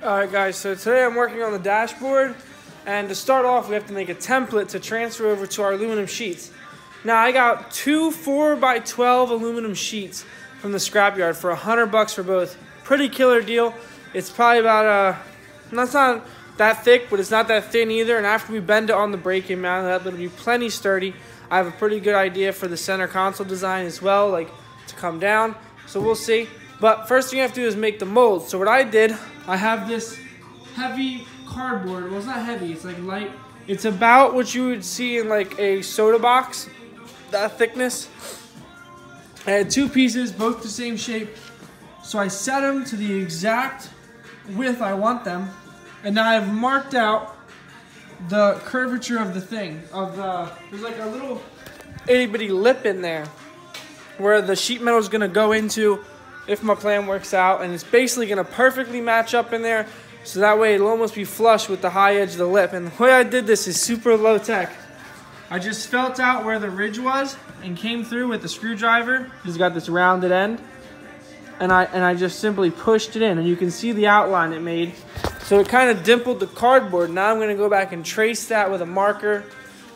Alright guys, so today I'm working on the dashboard, and to start off we have to make a template to transfer over to our aluminum sheets. Now I got two 4x12 aluminum sheets from the scrapyard for $100 for both. Pretty killer deal. It's probably about that's not that thick, but it's not that thin either, and after we bend it on the brake and mount it up, it'll be plenty sturdy. I have a pretty good idea for the center console design as well, like to come down, so we'll see. But first thing you have to do is make the mold. So what I did, I have this heavy cardboard. Well, it's not heavy, it's like light. It's about what you would see in like a soda box, that thickness. I had two pieces, both the same shape. So I set them to the exact width I want them. And now I've marked out the curvature of the thing. There's like a little itty bitty lip in there where the sheet metal is gonna go into if my plan works out, and it's basically gonna perfectly match up in there, so that way it'll almost be flush with the high edge of the lip. And the way I did this is super low tech. I just felt out where the ridge was and came through with the screwdriver. It's got this rounded end, and I just simply pushed it in, and you can see the outline it made. So it kind of dimpled the cardboard. Now I'm gonna go back and trace that with a marker,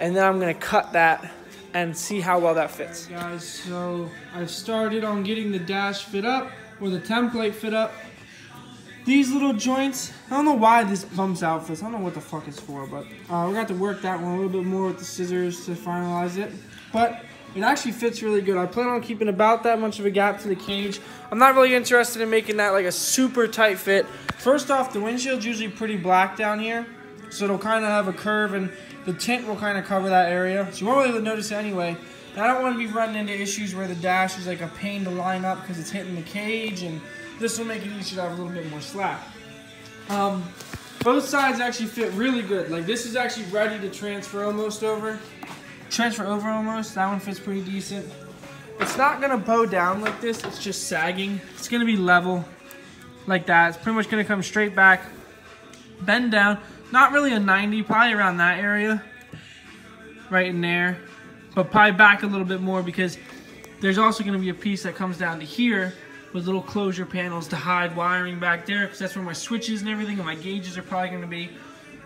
and then I'm gonna cut that and see how well that fits. Guys, so I've started on getting the dash fit up, or the template fit up. These little joints, I don't know why this bumps out for this. I don't know what the fuck it's for, but we're gonna have to work that one a little bit more with the scissors to finalize it. But it actually fits really good. I plan on keeping about that much of a gap to the cage. I'm not really interested in making that like a super tight fit. First off, the windshield's usually pretty black down here, so it'll kind of have a curve, and the tint will kind of cover that area, so you won't really notice it anyway. And I don't want to be running into issues where the dash is like a pain to line up because it's hitting the cage, and this will make it easier to have a little bit more slack. Both sides actually fit really good. Like this is actually ready to transfer over almost. That one fits pretty decent. It's not gonna bow down like this, it's just sagging. It's gonna be level like that. It's pretty much gonna come straight back, bend down. Not really a 90, probably around that area, right in there, but probably back a little bit more because there's also going to be a piece that comes down to here with little closure panels to hide wiring back there, because that's where my switches and everything and my gauges are probably going to be.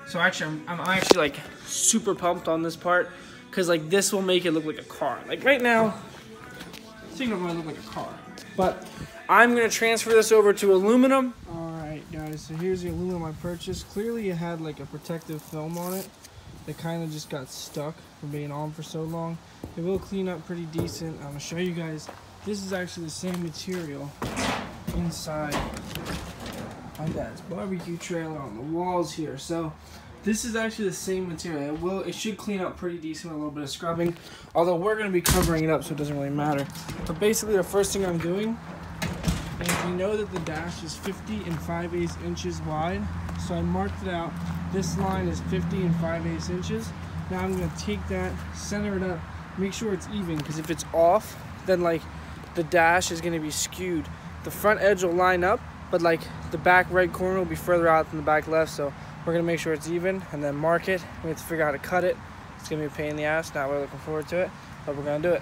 So actually, I'm actually like super pumped on this part, because like this will make it look like a car. Like right now, this thing don't really look like a car, but I'm going to transfer this over to aluminum. Alright guys, so here's the aluminum I purchased. Clearly it had like a protective film on it that kind of just got stuck from being on for so long. It will clean up pretty decent. I'm going to show you guys. This is actually the same material inside my dad's barbecue trailer on the walls here. So this is actually the same material. It should clean up pretty decent with a little bit of scrubbing, although we're going to be covering it up so it doesn't really matter. But basically the first thing I'm doing, and if you know that the dash is 50 5/8 inches wide, so I marked it out. This line is 50 5/8 inches. Now I'm going to take that, center it up, make sure it's even, because if it's off, then like the dash is going to be skewed. The front edge will line up, but like the back right corner will be further out than the back left, so we're going to make sure it's even and then mark it. We have to figure out how to cut it. It's going to be a pain in the ass. Not really looking forward to it, but we're going to do it.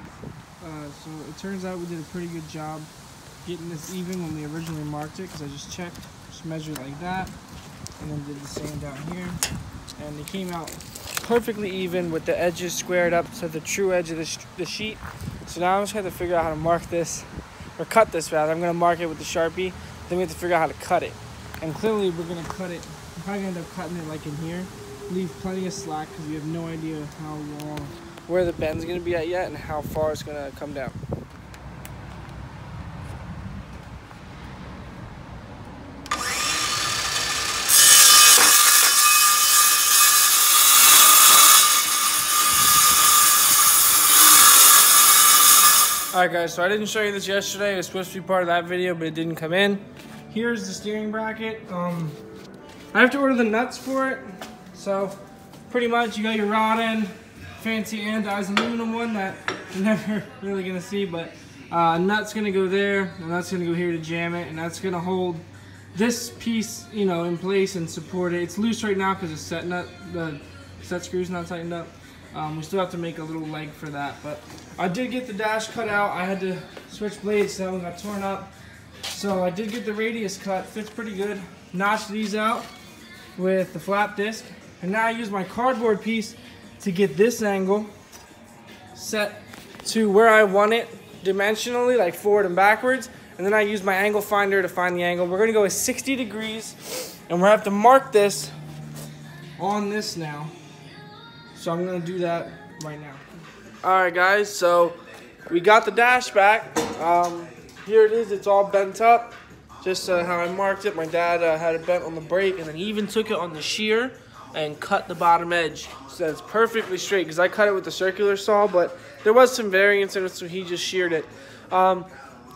So it turns out we did a pretty good job getting this even when we originally marked it, because I just checked, just measured like that, and then did the same down here, and it came out perfectly even with the edges squared up to the true edge of the sheet. So now I'm just going to figure out how to mark this, or cut this rather. I'm going to mark it with the Sharpie, then we have to figure out how to cut it. And clearly we're going to cut it, we're probably going to end up cutting it like in here, leave plenty of slack because we have no idea how long, where the bend's going to be at yet, and how far it's going to come down. Alright guys, so I didn't show you this yesterday. It was supposed to be part of that video, but it didn't come in. Here's the steering bracket. I have to order the nuts for it. So pretty much you got your rod end, fancy anodized aluminum one that you're never really gonna see, but nut's gonna go there, and that's gonna go here to jam it, and that's gonna hold this piece, you know, in place and support it. It's loose right now because the set screw's not tightened up. We still have to make a little leg for that, but I did get the dash cut out. I had to switch blades, so that one got torn up. So I did get the radius cut, fits pretty good. notch these out with the flap disc. And now I use my cardboard piece to get this angle set to where I want it dimensionally, like forward and backwards. And then I use my angle finder to find the angle. We're gonna go with 60 degrees, and we're gonna have to mark this on this now. So I'm gonna do that right now. All right, guys, so we got the dash back. Here it is, it's all bent up, just how I marked it. My dad had it bent on the brake, and then he even took it on the shear and cut the bottom edge so it's perfectly straight, because I cut it with the circular saw, but there was some variance in it, so he just sheared it.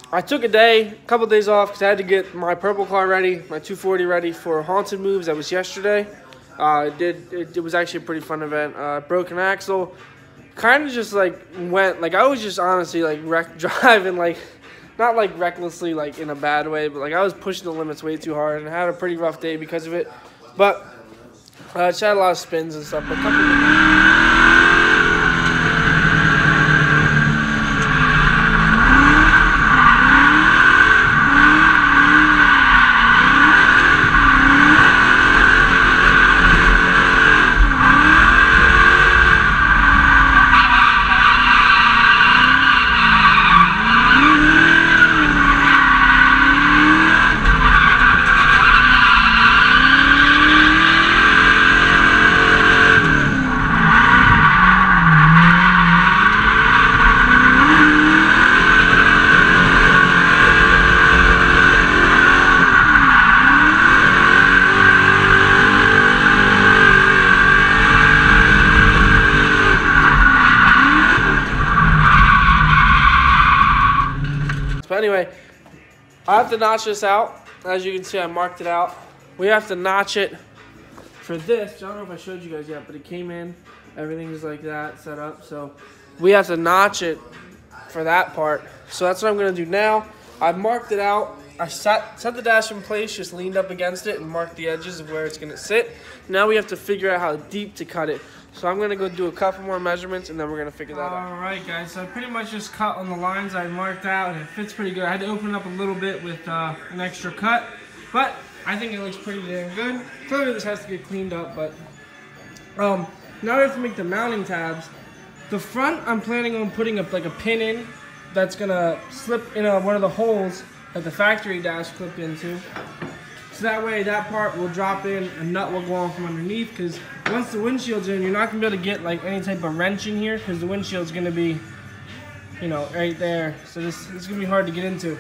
I took a couple days off because I had to get my purple car ready, my 240 ready for Haunted Moves. That was yesterday. It was actually a pretty fun event. Broken axle, kind of just like went, like I was just honestly like driving, like not like recklessly, like in a bad way, but like I was pushing the limits way too hard, and I had a pretty rough day because of it. But just had a lot of spins and stuff. But anyway, I have to notch this out. As you can see, I marked it out. We have to notch it for this. I don't know if I showed you guys yet, but it came in. Everything is like that, set up. So we have to notch it for that part. So that's what I'm going to do now. I've marked it out. I set the dash in place, just leaned up against it and marked the edges of where it's going to sit. Now we have to figure out how deep to cut it. So I'm going to go do a couple more measurements, and then we're going to figure that out. All right, guys. So I pretty much just cut on the lines I marked out, and it fits pretty good. I had to open it up a little bit with an extra cut, but I think it looks pretty damn good. Clearly this has to get cleaned up, but now we have to make the mounting tabs. The front, I'm planning on putting up like a pin in that's going to slip in one of the holes that the factory dash clipped into. So that way that part will drop in, a nut will go on from underneath, because once the windshield's in, you're not going to be able to get like any type of wrench in here, because the windshield's going to be, you know, right there. So this is going to be hard to get into.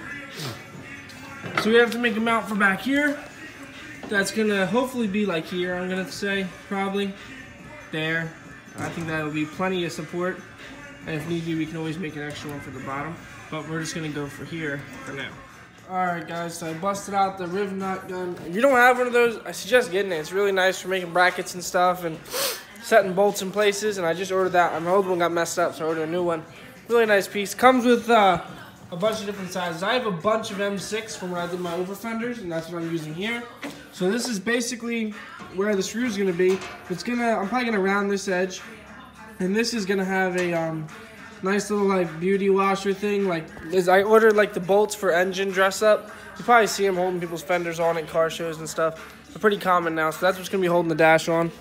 So we have to make a mount for back here. That's going to hopefully be like here, I'm going to say, probably. There. I think that will be plenty of support. And if need be, we can always make an extra one for the bottom. But we're just going to go for here for now. Alright guys, so I busted out the riv nut gun. If you don't have one of those, I suggest getting it. It's really nice for making brackets and stuff and setting bolts in places. And I just ordered that. My old one got messed up, so I ordered a new one. Really nice piece. Comes with a bunch of different sizes. I have a bunch of M6 from when I did my over fenders, and that's what I'm using here. So this is basically where the screw is going to be. I'm probably going to round this edge. And this is going to have a nice little like beauty washer thing. I ordered like the bolts for engine dress up. You probably see them holding people's fenders on at car shows and stuff. They're pretty common now, so that's what's gonna be holding the dash on.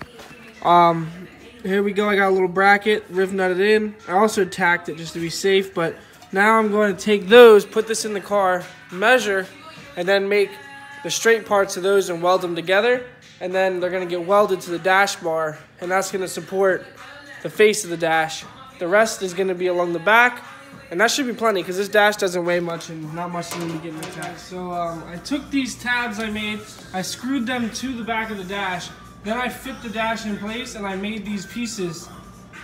Here we go. I got a little bracket, riv nutted in. I also tacked it just to be safe, but now I'm going to take those, put this in the car, measure, and then make the straight parts of those and weld them together. And then they're gonna get welded to the dash bar, and that's gonna support the face of the dash. The rest is going to be along the back, and that should be plenty because this dash doesn't weigh much and not much to be getting attached. So I took these tabs I made, I screwed them to the back of the dash, then I fit the dash in place, and I made these pieces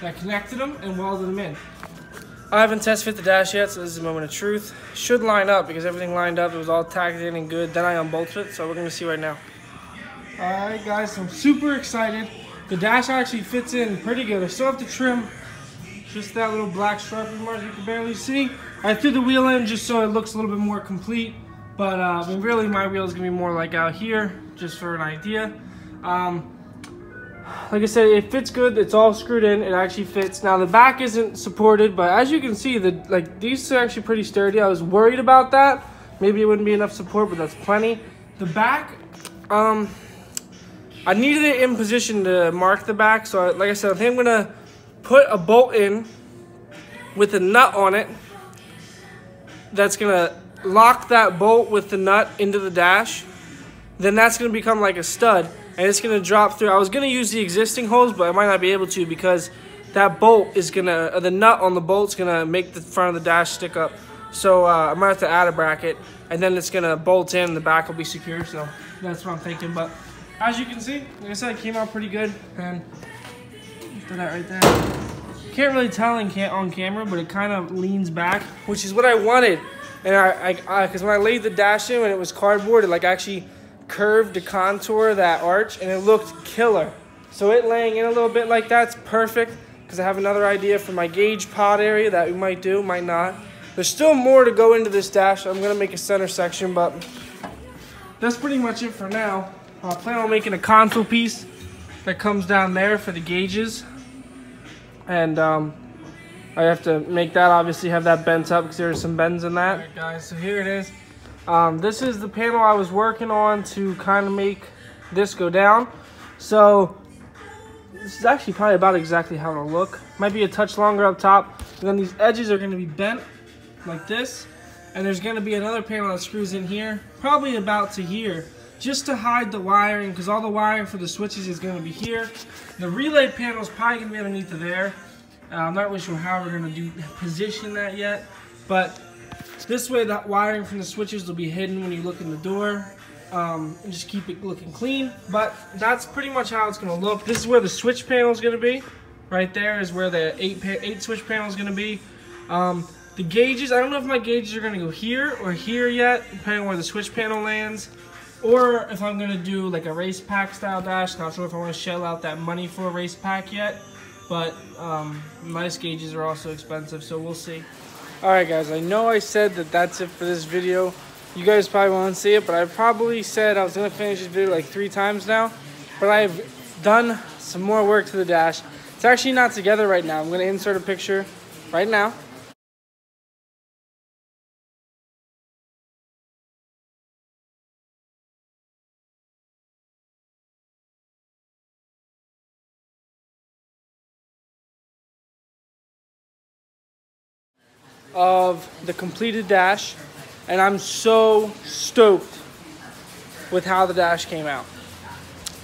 that connected them and welded them in. I haven't test fit the dash yet, so this is a moment of truth. Should line up because everything lined up, it was all tacked in and good. Then I unbolted it, so we're going to see right now. Alright guys, so I'm super excited. The dash actually fits in pretty good. I still have to trim just that little black Sharpie mark you can barely see. I threw the wheel in just so it looks a little bit more complete, but I mean, really my wheel is gonna be more like out here, just for an idea. Like I said, it fits good. It's all screwed in. It actually fits. Now the back isn't supported, but as you can see, these are actually pretty sturdy. I was worried about that. Maybe it wouldn't be enough support, but that's plenty. The back I needed it in position to mark the back, so like I said, I think I'm gonna put a bolt in with a nut on it that's gonna lock that bolt with the nut into the dash. Then that's gonna become like a stud, and it's gonna drop through. I was gonna use the existing holes, but I might not be able to because that bolt is gonna, the nut on the bolt's gonna make the front of the dash stick up. So I might have to add a bracket, and then it's gonna bolt in, and the back will be secure. So that's what I'm thinking. But as you can see, like I said, it came out pretty good, and do that right there. Can't really tell on camera, but it kind of leans back, which is what I wanted. And because when I laid the dash in, when it was cardboard, it like actually curved the contour of that arch, and it looked killer. So it laying in a little bit like that's perfect, because I have another idea for my gauge pod area that we might do, might not. There's still more to go into this dash. I'm gonna make a center section, but that's pretty much it for now. I plan on making a console piece that comes down there for the gauges, and I have to make that, obviously have that bent up because there's some bends in that. Alright guys, so here it is. This is the panel I was working on to kind of make this go down. So this is actually probably about exactly how it'll look. Might be a touch longer up top, and then these edges are going to be bent like this, and there's going to be another panel that screws in here, probably about to here, just to hide the wiring, because all the wiring for the switches is going to be here. The relay panel is probably going to be underneath of there. I'm not really sure how we're going to position that yet, but this way the wiring from the switches will be hidden when you look in the door, and just keep it looking clean. But that's pretty much how it's going to look. This is where the switch panel is going to be. Right there is where the 8 switch panel is going to be. The gauges, I don't know if my gauges are going to go here or here yet, depending on where the switch panel lands, or if I'm going to do like a race pack style dash. Not sure if I want to shell out that money for a race pack yet, but nice gauges are also expensive, so we'll see. Alright guys, I know I said that that's it for this video. You guys probably won't see it, but I probably said I was going to finish this video like 3 times now, but I've done some more work to the dash. It's actually not together right now. I'm going to insert a picture right now. Of the completed dash, and I'm so stoked with how the dash came out.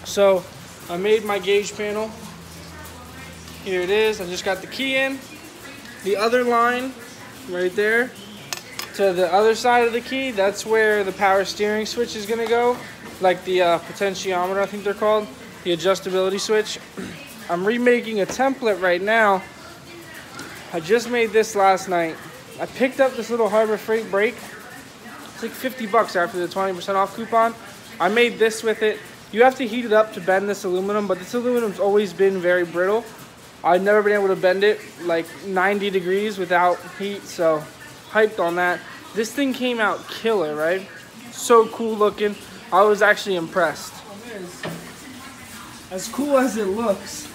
So I made my gauge panel. Here it is. I just got the key in. The other line right there to the other side of the key, that's where the power steering switch is going to go, like the potentiometer, I think they're called, the adjustability switch. I'm remaking a template right now. I just made this last night. I picked up this little Harbor Freight brake. It's like 50 bucks after the 20% off coupon. I made this with it. You have to heat it up to bend this aluminum, but this aluminum's always been very brittle. I've never been able to bend it like 90 degrees without heat, so hyped on that. This thing came out killer, right? So cool looking. I was actually impressed. As cool as it looks,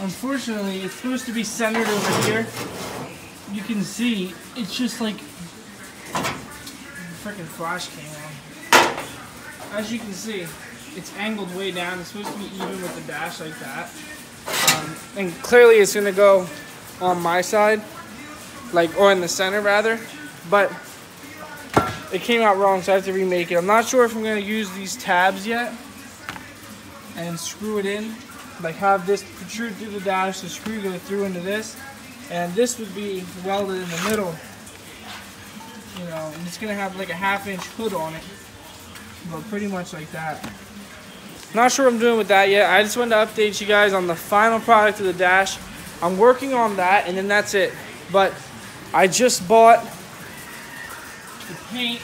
unfortunately, it's supposed to be centered over here. You can see, it's just like the freaking flash came on. As you can see, it's angled way down. It's supposed to be even with the dash like that. And clearly it's going to go on my side, like, or in the center rather, but it came out wrong, so I have to remake it. I'm not sure if I'm going to use these tabs yet and screw it in, like have this protrude through the dash, the screw go through into this, and this would be welded in the middle, you know, and it's going to have like a 1/2-inch hood on it, but pretty much like that. Not sure what I'm doing with that yet. I just wanted to update you guys on the final product of the dash. I'm working on that, and then that's it. But I just bought the paint,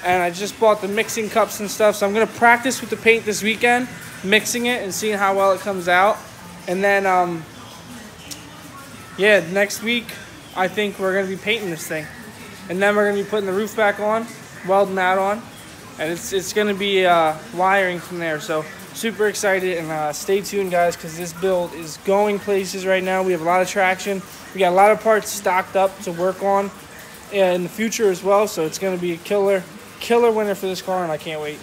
and I just bought the mixing cups and stuff, so I'm going to practice with the paint this weekend, mixing it and seeing how well it comes out. And then yeah, next week I think we're going to be painting this thing, and then we're going to be putting the roof back on, welding that on, and it's going to be wiring from there. So super excited, and stay tuned guys, because this build is going places right now. We have a lot of traction. We got a lot of parts stocked up to work on in the future as well, so it's going to be a killer winner for this car, and I can't wait.